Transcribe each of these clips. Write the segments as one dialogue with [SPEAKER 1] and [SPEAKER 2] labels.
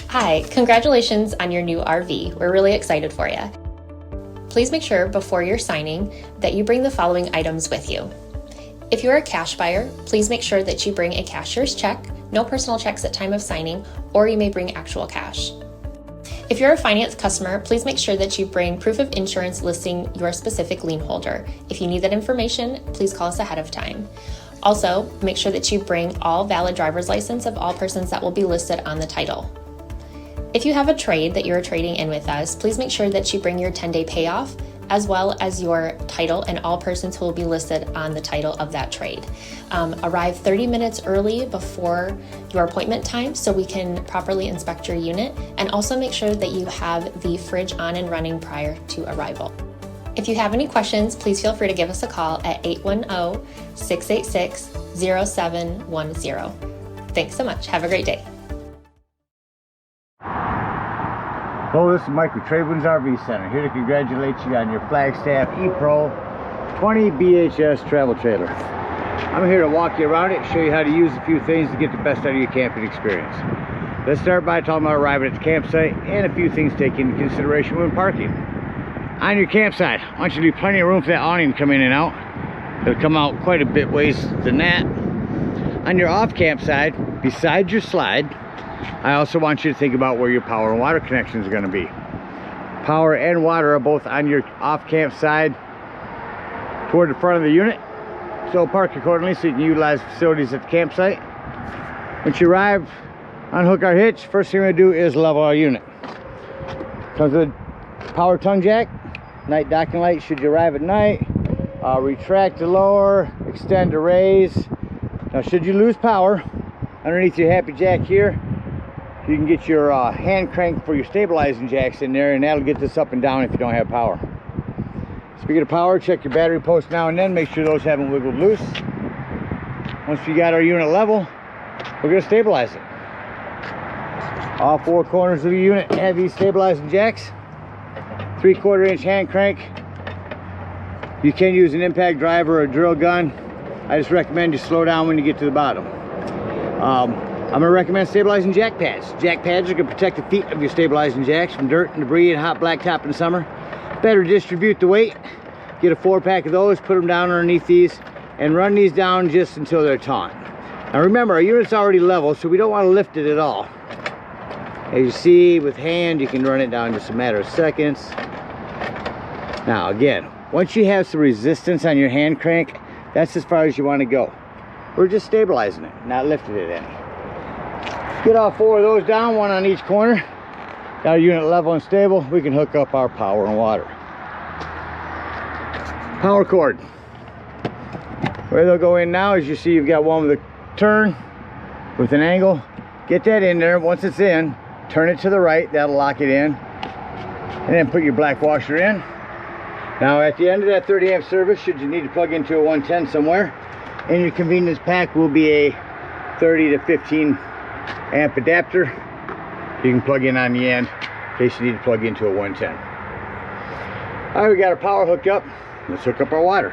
[SPEAKER 1] Hi, congratulations on your new RV. We're really excited for you. Please make sure before you're signing that you bring the following items with you. If you're a cash buyer, please make sure that you bring a cashier's check, no personal checks at time of signing, or you may bring actual cash. If you're a finance customer, please make sure that you bring proof of insurance listing your specific lien holder. If you need that information, please call us ahead of time. Also, make sure that you bring all valid driver's license of all persons that will be listed on the title. If you have a trade that you're trading in with us, please make sure that you bring your 10-day payoff as well as your title and all persons who will be listed on the title of that trade. Arrive 30 minutes early before your appointment time so we can properly inspect your unit, and also make sure that you have the fridge on and running prior to arrival. If you have any questions, please feel free to give us a call at 810-686-0710. Thanks so much. Have a great day.
[SPEAKER 2] Hello, this is Mike with TradeWinds RV Center, here to congratulate you on your Flagstaff E Pro 20 BHS travel trailer. I'm here to walk you around it, show you how to use a few things to get the best out of your camping experience. Let's start by talking about arriving at the campsite and a few things to take into consideration when parking. On your campsite, I want you to leave plenty of room for that awning to come in and out. It'll come out quite a bit ways than that. On your off campsite, beside your slide, I also want you to think about where your power and water connections are going to be. Power and water are both on your off camp side toward the front of the unit, so park accordingly so you can utilize facilities at the campsite. Once you arrive, unhook our hitch. First thing we're going to do is level our unit. Comes with a power tongue jack, night docking light should you arrive at night, retract to lower, extend to raise. Now should you lose power, underneath your happy jack here, you can get your hand crank for your stabilizing jacks in there, and that'll get this up and down if you don't have power. Speaking of power, check your battery post now and then, make sure those haven't wiggled loose. Once we got our unit level, we're going to stabilize it. All four corners of the unit have these stabilizing jacks. 3/4 inch hand crank. You can use an impact driver or a drill gun. I just recommend you slow down when you get to the bottom. I'm going to recommend stabilizing jack pads. Jack pads are going to protect the feet of your stabilizing jacks from dirt and debris and hot blacktop in the summer. Better distribute the weight. Get a 4-pack of those, put them down underneath these, and run these down just until they're taut. Now remember, our unit's already level, so we don't want to lift it at all. As you see, with hand, you can run it down in just a matter of seconds. Now again, once you have some resistance on your hand crank, that's as far as you want to go. We're just stabilizing it, not lifting it any. Get all four of those down, one on each corner. Got our unit level and stable, we can hook up our power and water. Power cord. Where they'll go in now, as you see, you've got one with a turn with an angle. Get that in there. Once it's in, turn it to the right, that'll lock it in. And then put your black washer in. Now at the end of that 30 amp service, should you need to plug into a 110 somewhere, in your convenience pack will be a 30 to 15 amp adapter you can plug in on the end in case you need to plug into a 110. All right, we got our power hooked up. Let's hook up our water.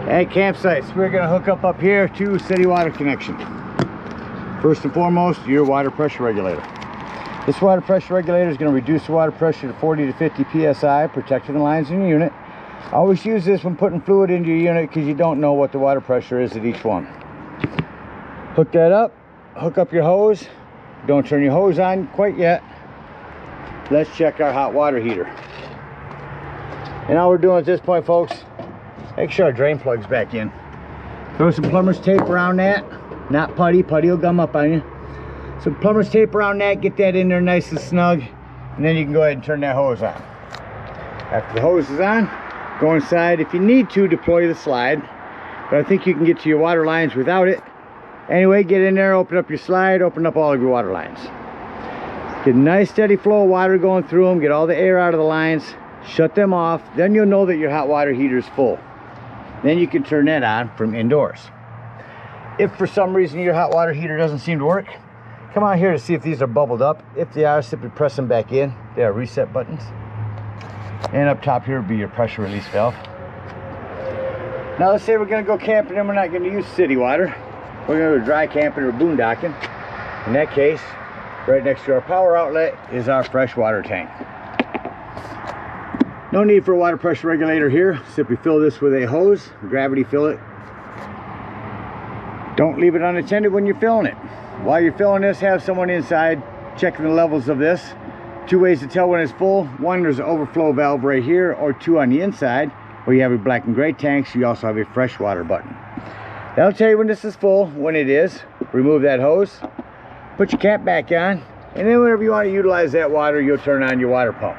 [SPEAKER 2] At campsites, we're going to hook up here to city water connection. First and foremost, your water pressure regulator. This water pressure regulator is going to reduce the water pressure to 40 to 50 psi, protecting the lines in your unit. Always use this when putting fluid into your unit because you don't know what the water pressure is at each one. Hook that up. Hook up your hose. Don't turn your hose on quite yet. Let's check our hot water heater. And all we're doing at this point, folks, make sure our drain plug's back in. Throw some plumber's tape around that. Not putty. Putty will gum up on you. Some plumber's tape around that. Get that in there nice and snug. And then you can go ahead and turn that hose on. After the hose is on, go inside. If you need to, deploy the slide. But I think you can get to your water lines without it. Anyway, get in there, open up your slide, open up all of your water lines. Get a nice steady flow of water going through them, get all the air out of the lines, shut them off, then you'll know that your hot water heater is full. Then you can turn that on from indoors. If for some reason your hot water heater doesn't seem to work, come out here to see if these are bubbled up. If they are, simply press them back in. They are reset buttons. And up top here will be your pressure release valve. Now let's say we're going to go camping and we're not going to use city water. We're going to go dry camping or boondocking. In that case, Right next to our power outlet is our freshwater tank. No need for a water pressure regulator here. Simply fill this with a hose, gravity fill it. Don't leave it unattended when you're filling it. While you're filling this, have someone inside checking the levels of this. Two ways to tell when it's full. One, there's an overflow valve right here, or two on the inside where you have a black and gray tank. So you also have a freshwater button. That'll tell you when this is full. When it is, remove that hose, put your cap back on, and then whenever you want to utilize that water, you'll turn on your water pump.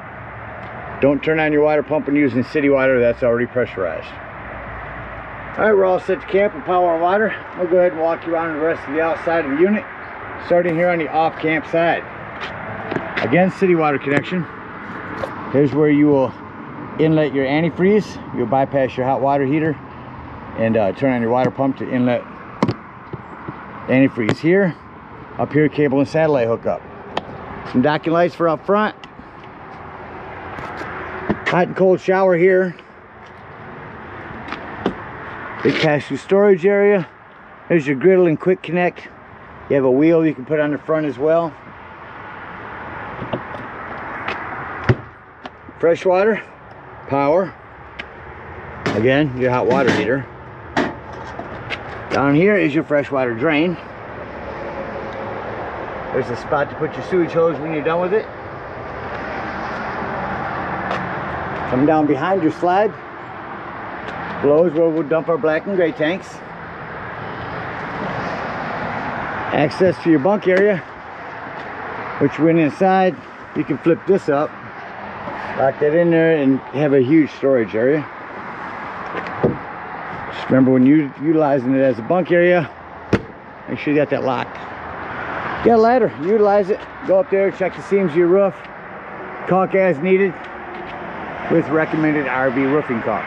[SPEAKER 2] Don't turn on your water pump when using city water. That's already pressurized. All right, we're all set to camp with power and water. I'll go ahead and walk you around the rest of the outside of the unit, starting here on the off camp side. Again, city water connection. Here's where you will inlet your antifreeze. You'll bypass your hot water heater and turn on your water pump to inlet antifreeze here. Up here, cable and satellite hookup. Some docking lights for up front. Hot and cold shower here. Big pass-through storage area. There's your griddle and quick connect. You have a wheel you can put on the front as well. Freshwater, power. Again, your hot water heater. Down here is your freshwater drain. There's a spot to put your sewage hose when you're done with it. Come down behind your slide. Below is where we'll dump our black and gray tanks. Access to your bunk area, which went inside. You can flip this up, lock that in there, and have a huge storage area. Just remember, when you're utilizing it as a bunk area, make sure you got that locked. Get a ladder, utilize it, go up there, check the seams of your roof, caulk as needed with recommended RV roofing caulk.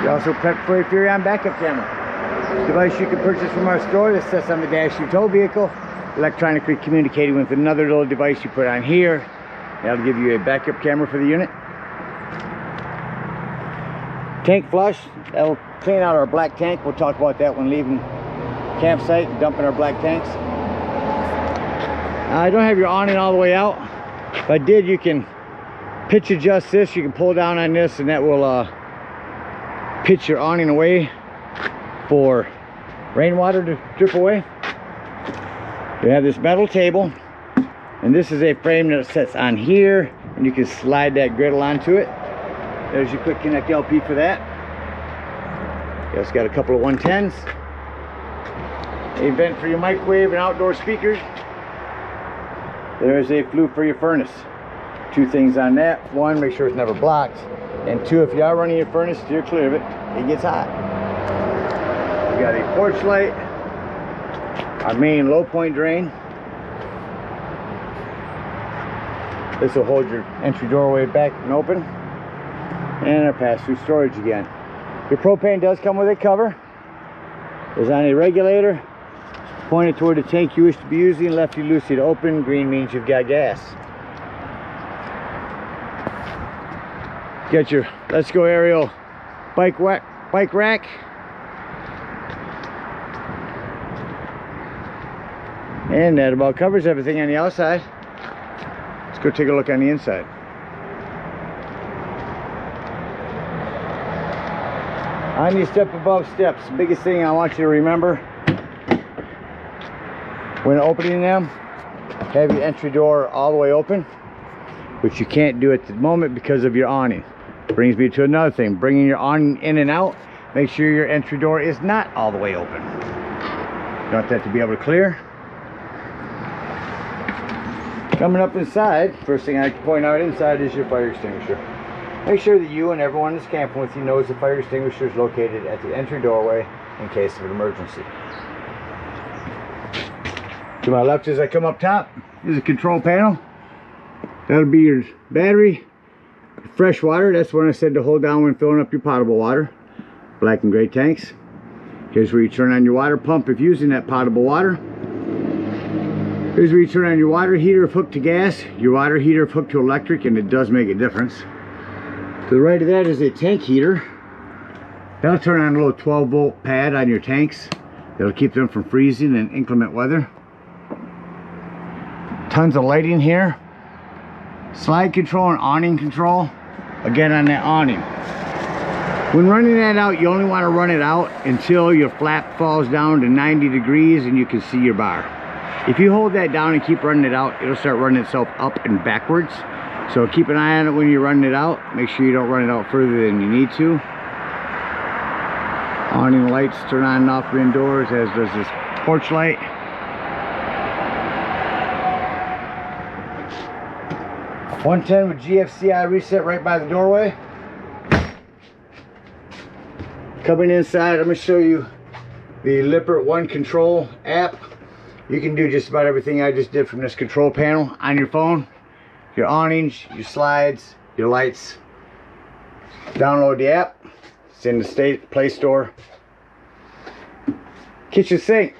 [SPEAKER 2] You also prep for a Furion backup camera. Device you can purchase from our store that sits on the dash of your tow vehicle, electronically communicating with another little device you put on here. That'll give you a backup camera for the unit. Tank flush, that'll clean out our black tank. We'll talk about that when leaving campsite and dumping our black tanks. I don't have your awning all the way out. If I did, you can pitch adjust this. You can pull down on this and that will pitch your awning away for rainwater to drip away. You have this metal table, and this is a frame that sits on here, and you can slide that griddle onto it. There's your quick connect LP for that. It's got a couple of 110s, a vent for your microwave and outdoor speakers. There's a flue for your furnace. Two things on that. One, make sure it's never blocked, and two, if you are running your furnace, steer clear of it. It gets hot. We got a porch light, our main low point drain. This will hold your entry doorway back and open, and our pass-through storage again. Your propane does come with a cover. It's on a regulator, pointed toward the tank you wish to be using. Lefty loosey to open. Green means you've got gas. Get your Let's Go Aerial bike rack. And that about covers everything on the outside. Let's go take a look on the inside. On these step above steps, the biggest thing I want you to remember when opening them, have your entry door all the way open, which you can't do at the moment because of your awning. Brings me to another thing, bringing your awning in and out, make sure your entry door is not all the way open. You want that to be able to clear. Coming up inside, first thing I can point out inside is your fire extinguisher. Make sure that you and everyone that's camping with you knows the fire extinguisher is located at the entry doorway in case of an emergency. To my left as I come up top is a control panel. That'll be your battery, fresh water. That's what I said to hold down when filling up your potable water. Black and gray tanks. Here's where you turn on your water pump if using that potable water. Here's where you turn on your water heater if hooked to gas, your water heater if hooked to electric, and it does make a difference. To the right of that is a tank heater. That'll turn on a little 12-volt pad on your tanks. That'll keep them from freezing in inclement weather. Tons of lighting here. Slide control and awning control. Again on that awning. When running that out, you only want to run it out until your flap falls down to 90 degrees and you can see your bar. If you hold that down and keep running it out, it'll start running itself up and backwards. So keep an eye on it when you're running it out. Make sure you don't run it out further than you need to. Awning lights turn on and off indoors, as does this porch light. .110 with GFCI reset right by the doorway. Coming inside, I'm going to show you the Lippert One Control app. You can do just about everything I just did from this control panel on your phone. Your awnings, your slides, your lights. Download the app. It's in the Play Store. Kitchen sink.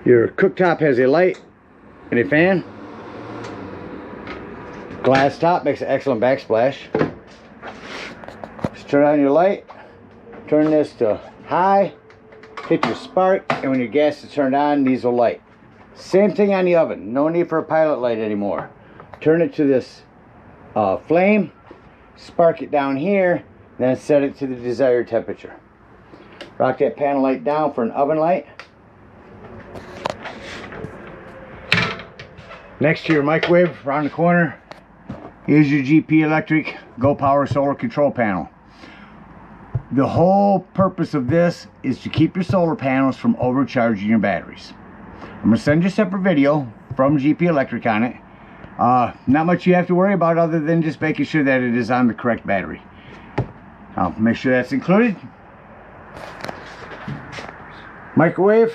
[SPEAKER 2] Your cooktop has a light and a fan. Glass top makes an excellent backsplash. Just turn on your light. Turn this to high. Hit your spark, and when your gas is turned on, these will light. Same thing on the oven. No need for a pilot light anymore. Turn it to this flame. Spark it down here. Then set it to the desired temperature. Rock that panel light down for an oven light. Next to your microwave, around the corner, is your GP Electric Go Power Solar Control Panel. The whole purpose of this is to keep your solar panels from overcharging your batteries. I'm going to send you a separate video from GP Electric on it. Not much you have to worry about other than just making sure that it is on the correct battery. I'll make sure that's included. Microwave,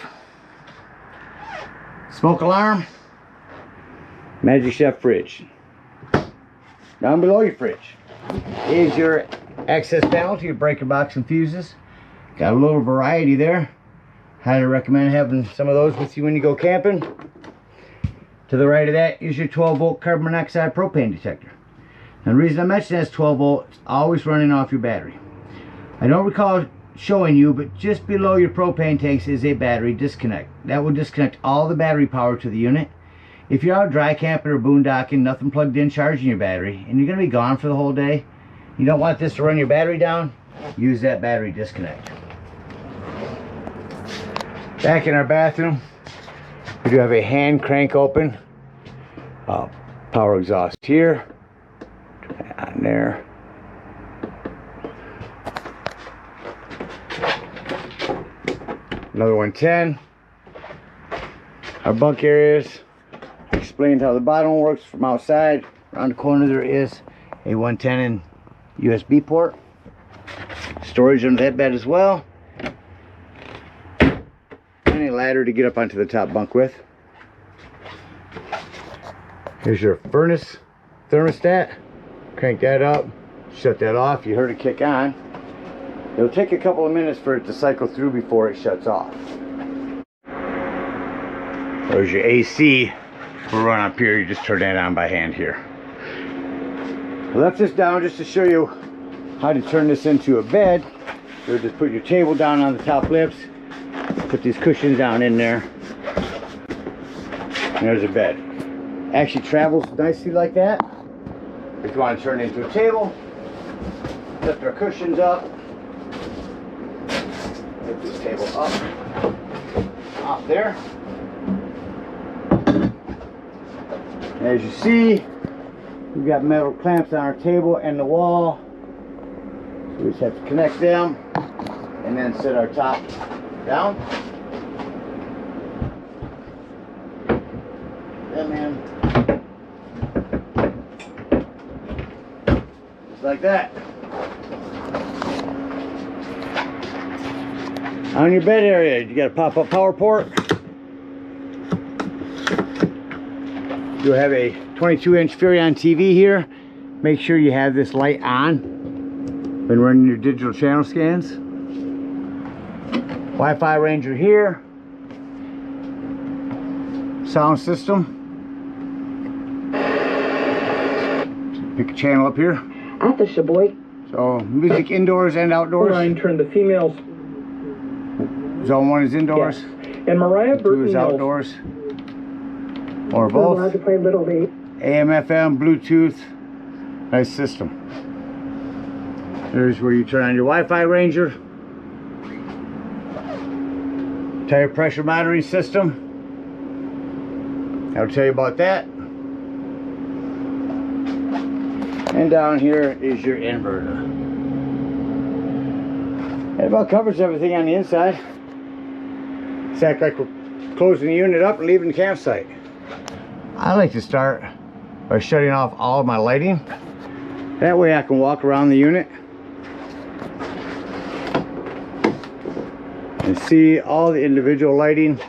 [SPEAKER 2] smoke alarm, Magic Chef fridge. Down below your fridge is your access panel to your breaker box and fuses. Got a little variety there. Highly recommend having some of those with you when you go camping. To the right of that is your 12-volt carbon monoxide propane detector. Now the reason I mention that's 12 volt, it's always running off your battery. I don't recall showing you, but just below your propane tanks is a battery disconnect. That will disconnect all the battery power to the unit. If you're out dry camping or boondocking, nothing plugged in charging your battery, and you're going to be gone for the whole day, you don't want this to run your battery down, use that battery disconnect. Back in our bathroom, we do have a hand crank open power exhaust here. Turn that on there. Another 110. Our bunk areas. Explained how the bottom works from outside. Around the corner there is a 110 and USB port. Storage under that bed as well. And a ladder to get up onto the top bunk with. Here's your furnace thermostat. Crank that up. Shut that off. You heard it kick on. It'll take a couple of minutes for it to cycle through before it shuts off. There's your AC. We'll run up here. You just turn that on by hand here. I left this down just to show you how to turn this into a bed. So just put your table down on the top lips. Put these cushions down in there. And there's a bed. Actually travels nicely like that. If you want to turn it into a table, lift our cushions up. Lift this table up. Off there. As you see, we've got metal clamps on our table and the wall. So we just have to connect them and then set our top down. Them in. Just like that. On your bed area, you got a pop-up power port. You'll have a 22-inch Furrion TV here. Make sure you have this light on when running your digital channel scans. Wi-Fi Ranger here. Sound system. Pick a channel up here.
[SPEAKER 3] Athosha boy.
[SPEAKER 2] So music indoors and outdoors.
[SPEAKER 3] Ryan turned the females.
[SPEAKER 2] Zone 1 is indoors.
[SPEAKER 3] Yes. And Mariah
[SPEAKER 2] Zone 2 is
[SPEAKER 3] Burton
[SPEAKER 2] outdoors. Or
[SPEAKER 3] I'm allowed
[SPEAKER 2] both.
[SPEAKER 3] to play Little League.
[SPEAKER 2] AM, FM, Bluetooth. Nice system. There's where you turn on your Wi-Fi Ranger. Tire pressure monitoring system. I'll tell you about that. And down here is your inverter. It about covers everything on the inside. It's act like we're closing the unit up and leaving the campsite. I like to start by shutting off all of my lighting. That way I can walk around the unit and see all the individual lighting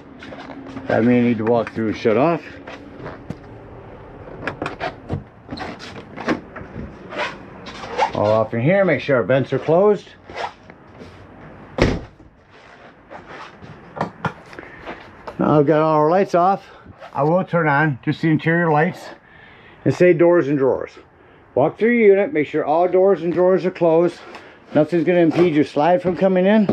[SPEAKER 2] that I may need to walk through and shut off. All off in here, make sure our vents are closed. Now I've got all our lights off. I will turn on just the interior lights and say doors and drawers. Walk through your unit, make sure all doors and drawers are closed. Nothing's going to impede your slide from coming in.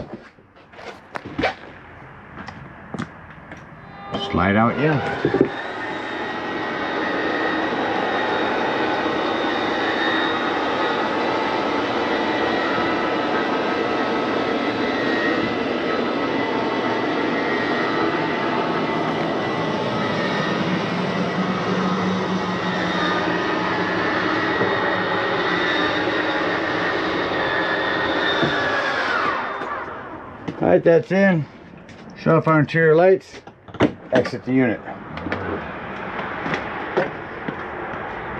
[SPEAKER 2] Slide out, yeah. Alright, that's in. Shut off our interior lights. Exit the unit.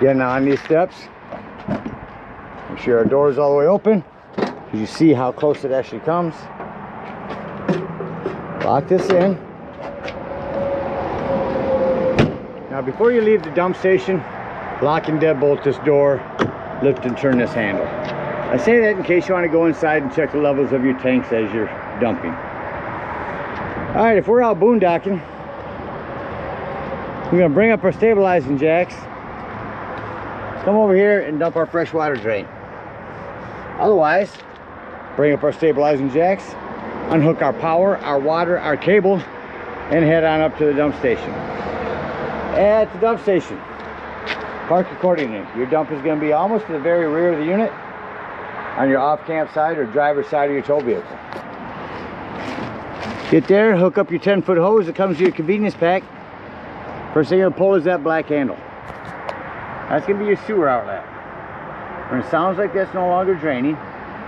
[SPEAKER 2] Getting on these steps. Make sure our door is all the way open. You see how close it actually comes. Lock this in. Now before you leave the dump station, lock and deadbolt this door, lift and turn this handle. I say that in case you want to go inside and check the levels of your tanks as you're dumping. Alright, if we're out boondocking, we're going to bring up our stabilizing jacks, come over here and dump our fresh water drain. Otherwise, bring up our stabilizing jacks, unhook our power, our water, our cable, and head on up to the dump station. At the dump station, park accordingly. Your dump is going to be almost to the very rear of the unit, on your off-camp side or driver's side of your tow vehicle. Get there, hook up your 10-foot hose that comes with your convenience pack. First thing you're going to pull is that black handle. That's going to be your sewer outlet. When it sounds like that's no longer draining,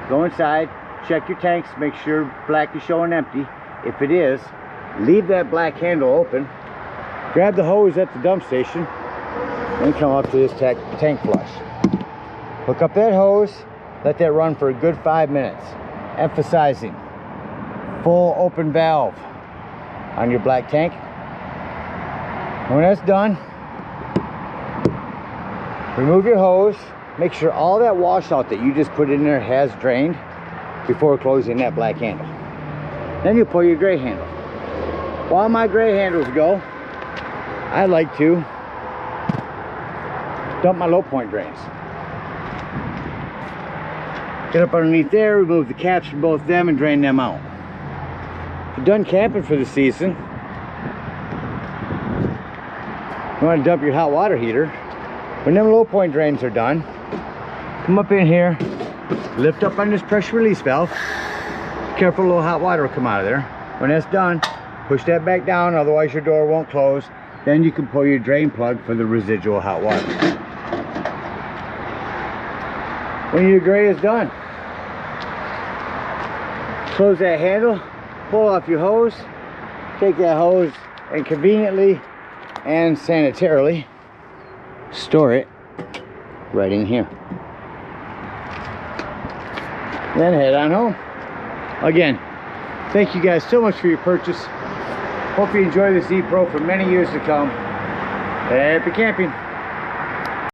[SPEAKER 2] go inside, check your tanks, make sure black is showing empty. If it is, leave that black handle open, grab the hose at the dump station, and come up to this tank flush. Hook up that hose, let that run for a good 5 minutes, emphasizing full open valve on your black tank. When that's done, remove your hose, make sure all that washout that you just put in there has drained before closing that black handle. Then you pull your gray handle. While my gray handles go, I like to dump my low point drains. Get up underneath there, remove the caps from both of them and drain them out. If you're done camping for the season, you want to dump your hot water heater. When them low point drains are done, come up in here, lift up on this pressure release valve. Careful, a little hot water will come out of there. When that's done, push that back down, otherwise your door won't close. Then you can pull your drain plug for the residual hot water. When your gray is done, close that handle, pull off your hose, take that hose and conveniently and sanitarily store it right in here. Then head on home. Again, thank you guys so much for your purchase. Hope you enjoy this E Pro for many years to come. Happy camping.